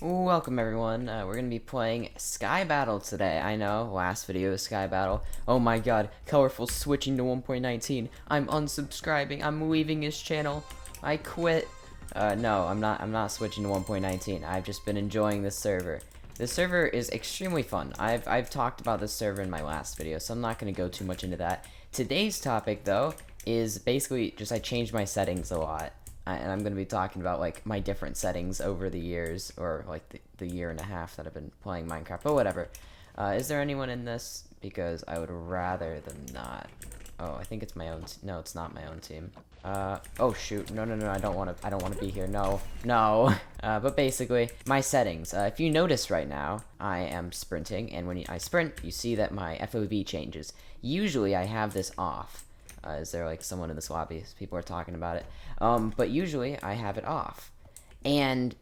Welcome everyone, we're gonna be playing Sky Battle today. I know, last video was Sky Battle. Oh my god, Colorful switching to 1.19. I'm unsubscribing, I'm leaving his channel. I quit. No, I'm not switching to 1.19. I've just been enjoying this server. This server is extremely fun. I've talked about this server in my last video, so I'm not gonna go too much into that. Today's topic, though, is basically just I changed my settings a lot. And I'm going to be talking about, like, my different settings over the years, or, like, the year and a half that I've been playing Minecraft, but whatever. Is there anyone in this? Because I would rather them not. Oh, I think it's my own, no, it's not my own team. Oh, shoot, no, I don't want to be here, no. But basically, my settings. If you notice right now, I am sprinting, and when I sprint, you see that my FOV changes. Usually, I have this off. Is there like someone in this lobby? People are talking about it. But usually I have it off. And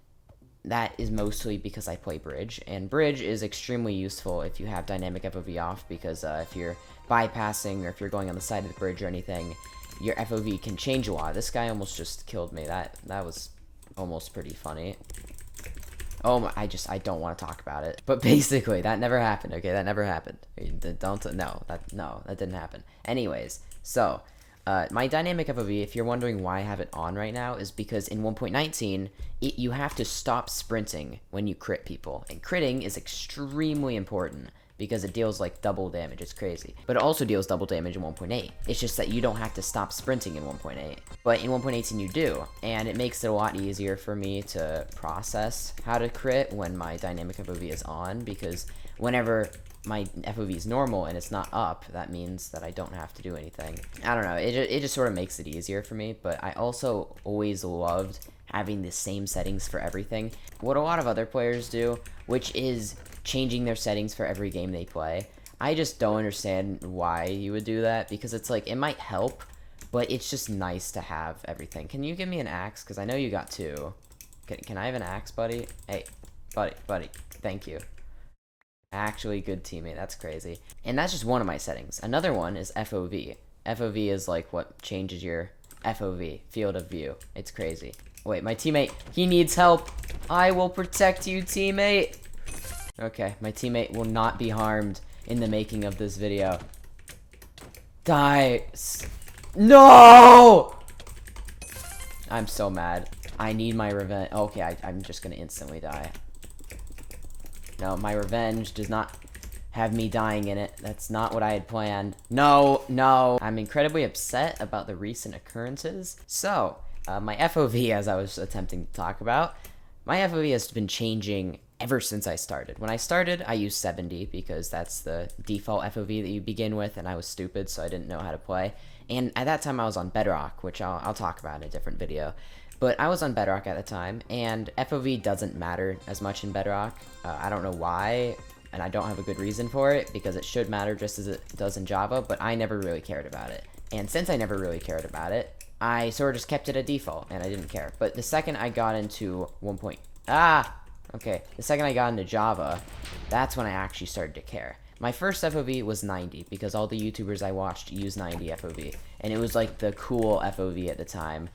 that is mostly because I play Bridge. And Bridge is extremely useful if you have dynamic FOV off, because if you're bypassing or if you're going on the side of the bridge or anything, your FOV can change a lot. This guy almost just killed me. That was almost pretty funny. Oh, I don't want to talk about it. But basically, that never happened, okay? That never happened. No, that didn't happen. Anyways, so, my dynamic FOV, if you're wondering why I have it on right now, is because in 1.19, you have to stop sprinting when you crit people. And critting is extremely important, because it deals like double damage. It's crazy. But it also deals double damage in 1.8. It's just that you don't have to stop sprinting in 1.8. But in 1.18 you do, and it makes it a lot easier for me to process how to crit when my dynamic FOV is on, because whenever my FOV is normal and it's not up, that means that I don't have to do anything. I don't know, it just sort of makes it easier for me, but I also always loved having the same settings for everything. What a lot of other players do, which is changing their settings for every game they play. I just don't understand why you would do that, because it's like, it might help, but it's just nice to have everything. Can you give me an axe? Because I know you got two. Can I have an axe, buddy? Hey, buddy, thank you. Actually, good teammate, that's crazy. And that's just one of my settings. Another one is FOV. FOV is like what changes your FOV, field of view. It's crazy. Wait, my teammate, he needs help. I will protect you, teammate. Okay, my teammate will not be harmed in the making of this video. Die. No! I'm so mad. I need my revenge. Okay, I'm just gonna instantly die. No, my revenge does not have me dying in it. That's not what I had planned. No. I'm incredibly upset about the recent occurrences. So, my FOV, as I was attempting to talk about, my FOV has been changing ever since I started. When I started, I used 70 because that's the default FOV that you begin with, and I was stupid, so I didn't know how to play. And at that time, I was on Bedrock, which I'll talk about in a different video. But I was on Bedrock at the time, and FOV doesn't matter as much in Bedrock. I don't know why, and I don't have a good reason for it, because it should matter just as it does in Java, but I never really cared about it. And since I never really cared about it, I sort of just kept it at default, and I didn't care. But the second I got into the second I got into Java, that's when I actually started to care. My first FOV was 90, because all the YouTubers I watched used 90 FOV, and it was like the cool FOV at the time.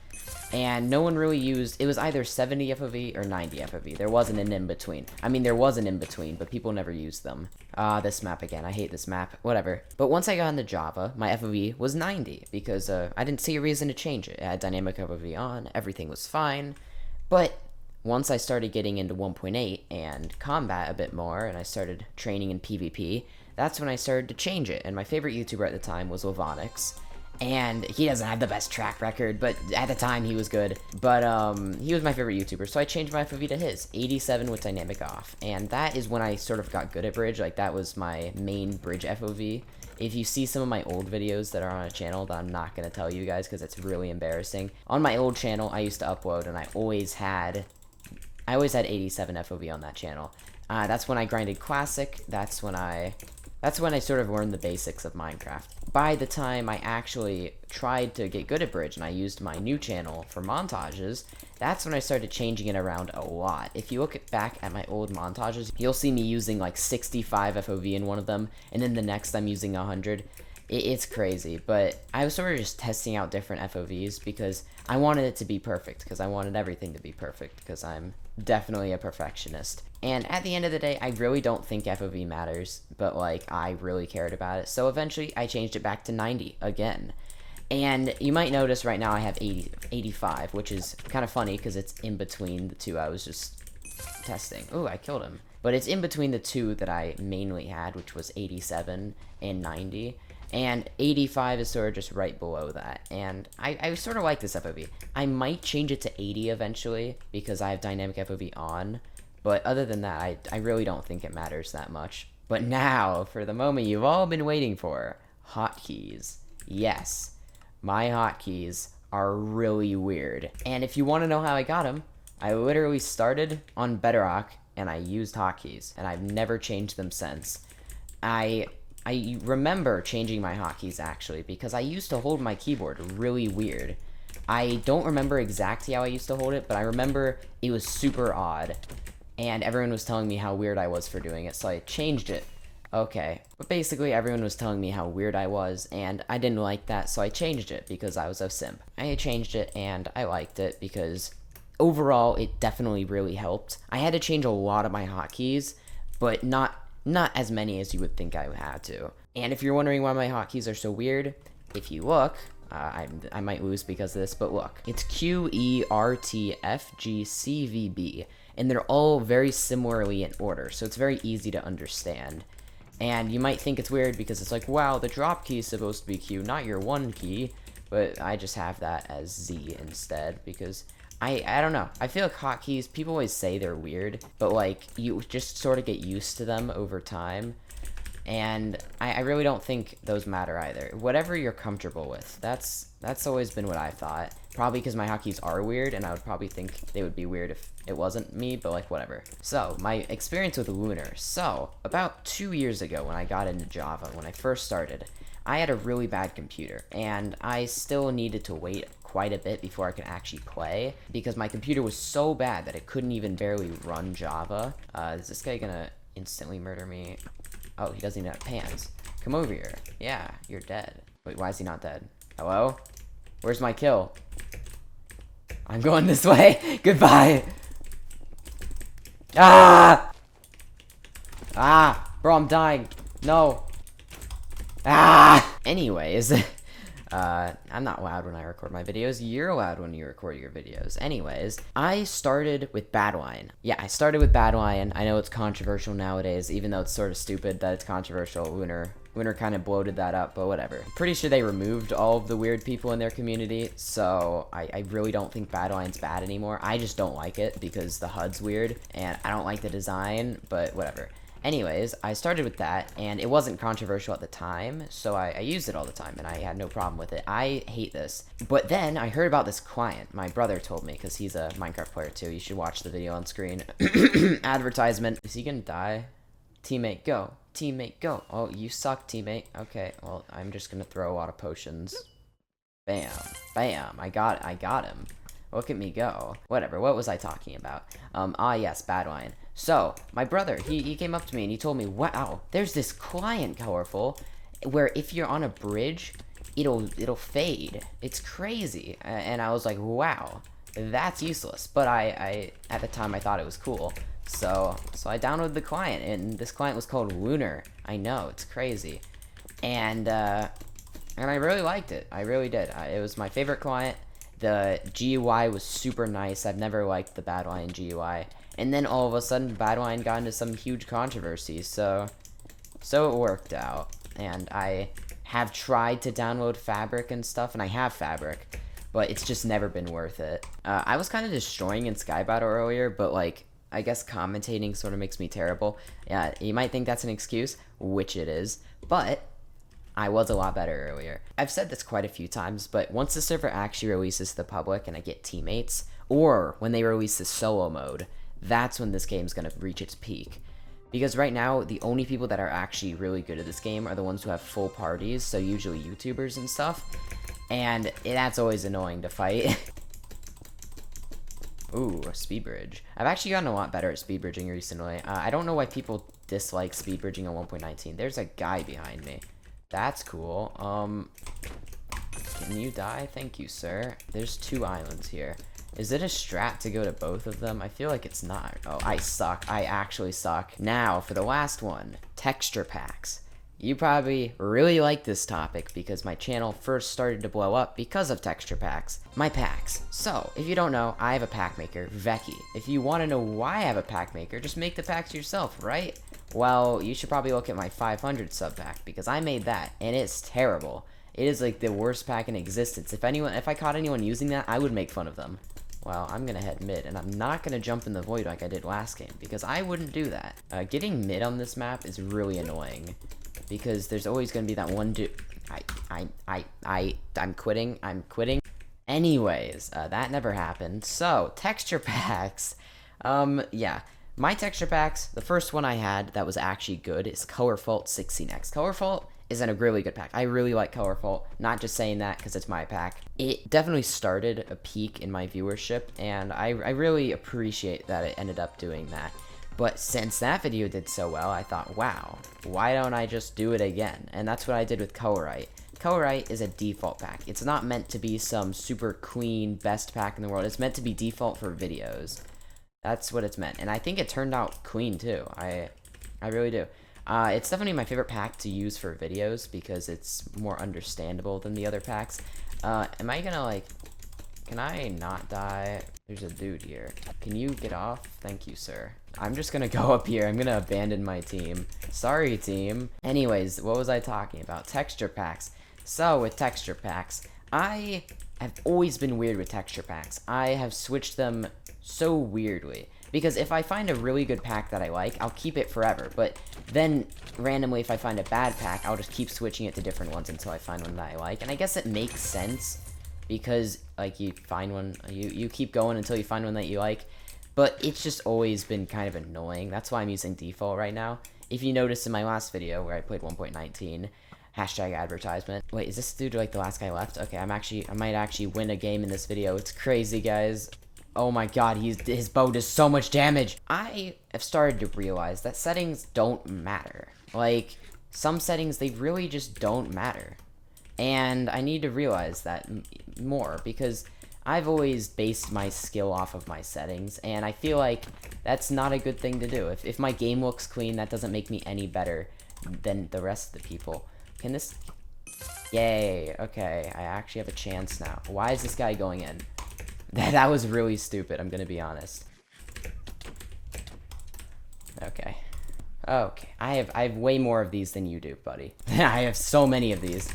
And no one really used, it was either 70 FOV or 90 FOV. There wasn't an in-between. I mean, there was an in-between, but people never used them. This map again. I hate this map. Whatever. But once I got into Java, my FOV was 90, because I didn't see a reason to change it. I had dynamic FOV on, everything was fine. But once I started getting into 1.8 and combat a bit more, and I started training in PvP, that's when I started to change it. And my favorite YouTuber at the time was Lovonix. And he doesn't have the best track record, but at the time he was good. But he was my favorite YouTuber, so I changed my FOV to his, 87 with dynamic off. And that is when I sort of got good at Bridge. Like, that was my main Bridge FOV. If you see some of my old videos that are on a channel that I'm not going to tell you guys because it's really embarrassing. On my old channel, I used to upload, and I always had 87 FOV on that channel. That's when I grinded Classic. That's when I sort of learned the basics of Minecraft. By the time I actually tried to get good at Bridge and I used my new channel for montages, that's when I started changing it around a lot. If you look back at my old montages, you'll see me using like 65 FOV in one of them, and then the next I'm using 100. It's crazy, but I was sort of just testing out different FOVs because I wanted it to be perfect, because I wanted everything to be perfect, because I'm definitely a perfectionist. And at the end of the day, I really don't think FOV matters, but like I really cared about it. So eventually I changed it back to 90 again. And you might notice right now I have 85, which is kind of funny because it's in between the two I was just testing. Ooh, I killed him. But it's in between the two that I mainly had, which was 87 and 90. And 85 is sort of just right below that. And I sort of like this FOV. I might change it to 80 eventually because I have dynamic FOV on. But other than that, I really don't think it matters that much. But now, for the moment you've all been waiting for, hotkeys. Yes, my hotkeys are really weird. And if you want to know how I got them, I literally started on Bedrock and I used hotkeys. And I've never changed them since. I remember changing my hotkeys actually because I used to hold my keyboard really weird. I don't remember exactly how I used to hold it, but I remember it was super odd. And everyone was telling me how weird I was for doing it, so I changed it. Okay, but basically everyone was telling me how weird I was, and I didn't like that, so I changed it because I was a simp. I changed it, and I liked it because overall it definitely really helped. I had to change a lot of my hotkeys, but not as many as you would think I had to. And if you're wondering why my hotkeys are so weird, if you look, I might lose because of this, but look. It's QERTFGCVB, and they're all very similarly in order, so it's very easy to understand. And you might think it's weird because it's like, wow, the drop key is supposed to be Q, not your one key, but I just have that as Z instead because I don't know. I feel like hotkeys, people always say they're weird, but like you just sort of get used to them over time. And I really don't think those matter either. Whatever you're comfortable with, that's always been what I thought. Probably because my hotkeys are weird, and I would probably think they would be weird if it wasn't me, but like whatever. So, my experience with Lunar. So, about 2 years ago when I got into Java, when I first started, I had a really bad computer, and I still needed to wait quite a bit before I could actually play, because my computer was so bad that it couldn't even barely run Java. Is this guy gonna instantly murder me? Oh, he doesn't even have pants. Come over here. Yeah, you're dead. Wait, why is he not dead? Hello? Where's my kill? I'm going this way. Goodbye. Ah! Ah! Bro, I'm dying. No. Ah! Anyways, I'm not loud when I record my videos. You're loud when you record your videos. Anyways, I started with Badlion. Yeah, I started with Badlion. I know it's controversial nowadays, even though it's sort of stupid that it's controversial. Lunar kind of bloated that up, but whatever. Pretty sure they removed all of the weird people in their community, so I really don't think Badlion's bad anymore. I just don't like it because the HUD's weird, and I don't like the design, but whatever. Anyways, I started with that, and it wasn't controversial at the time, so I used it all the time, and I had no problem with it. I hate this. But then, I heard about this client. My brother told me, because he's a Minecraft player too. You should watch the video on screen. Advertisement. Is he gonna die? Teammate, go. Teammate, go. Oh, you suck, teammate. Okay, well, I'm just gonna throw a lot of potions. Bam. Bam. I got him. Look at me go. Whatever, what was I talking about? Yes, Badlion. So, my brother, he came up to me and he told me, wow, there's this client, Colorful, where if you're on a bridge, it'll fade. It's crazy. And I was like, wow, that's useless. But I at the time, I thought it was cool. So I downloaded the client, and this client was called Lunar. I know, it's crazy. And I really liked it. I really did. It was my favorite client. The GUI was super nice. I've never liked the Badlion GUI. And then all of a sudden, Badlion got into some huge controversy, so it worked out. And I have tried to download Fabric and stuff, and I have Fabric, but it's just never been worth it. I was kind of destroying in Sky Battle earlier, but like, I guess commentating sort of makes me terrible. Yeah, you might think that's an excuse, which it is, but I was a lot better earlier. I've said this quite a few times, but once the server actually releases to the public and I get teammates, or when they release the solo mode, that's when this game's gonna reach its peak. Because right now, the only people that are actually really good at this game are the ones who have full parties, so usually YouTubers and stuff, and that's always annoying to fight. Ooh, a speed bridge. I've actually gotten a lot better at speed bridging recently. I don't know why people dislike speed bridging on 1.19. There's a guy behind me. That's cool. Can you die? Thank you, sir. There's 2 islands here. Is it a strat to go to both of them? I feel like it's not. Oh, I suck. I actually suck. Now, for the last one, texture packs. You probably really like this topic because my channel first started to blow up because of texture packs. My packs. So, if you don't know, I have a pack maker, Veki. If you want to know why I have a pack maker, just make the packs yourself, right? Well, you should probably look at my 500 sub pack because I made that and it's terrible. It is like the worst pack in existence. If I caught anyone using that, I would make fun of them. Well, I'm gonna head mid, and I'm not gonna jump in the void like I did last game, because I wouldn't do that. Getting mid on this map is really annoying, because there's always gonna be that one dude. I'm quitting. Anyways, that never happened. So, texture packs. Yeah. My texture packs, the first one I had that was actually good is Colorfault 16x. Colorfault is in a really good pack. I really like Colorfault, not just saying that because it's my pack. It definitely started a peak in my viewership, and I really appreciate that it ended up doing that. But since that video did so well, I thought, wow, why don't I just do it again? And that's what I did with Colorite. Colorite is a default pack. It's not meant to be some super clean, best pack in the world. It's meant to be default for videos. That's what it's meant. And I think it turned out clean, too. I really do. It's definitely my favorite pack to use for videos because it's more understandable than the other packs. Am I gonna, like... Can I not die? There's a dude here. Can you get off? Thank you, sir. I'm just gonna go up here. I'm gonna abandon my team. Sorry, team. Anyways, what was I talking about? Texture packs. So, with texture packs, I have always been weird with texture packs. I have switched them so weirdly. Because if I find a really good pack that I like, I'll keep it forever. But then, randomly, if I find a bad pack, I'll just keep switching it to different ones until I find one that I like. And I guess it makes sense, because, like, you find one, you keep going until you find one that you like. But it's just always been kind of annoying. That's why I'm using default right now. If you noticed in my last video, where I played 1.19, hashtag advertisement. Wait, is this dude, like, the last guy left? Okay, I might actually win a game in this video. It's crazy, guys. Oh my god, his bow does so much damage. I have started to realize that settings don't matter. Like, some settings, they really just don't matter. And I need to realize that more, because I've always based my skill off of my settings, and I feel like that's not a good thing to do. If my game looks clean, that doesn't make me any better than the rest of the people. Can this... Yay, okay, I actually have a chance now. Why is this guy going in? That was really stupid, I'm gonna be honest. Okay. Okay, I have way more of these than you do, buddy. I have so many of these.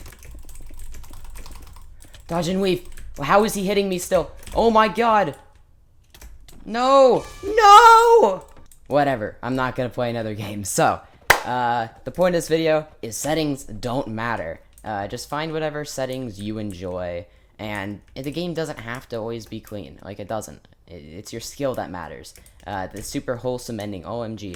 Dodge and weave. How is he hitting me still? Oh my god! No! No! Whatever, I'm not gonna play another game. So, the point of this video is settings don't matter. Just find whatever settings you enjoy. And the game doesn't have to always be clean. Like, it doesn't. It's your skill that matters. The super wholesome ending. OMG.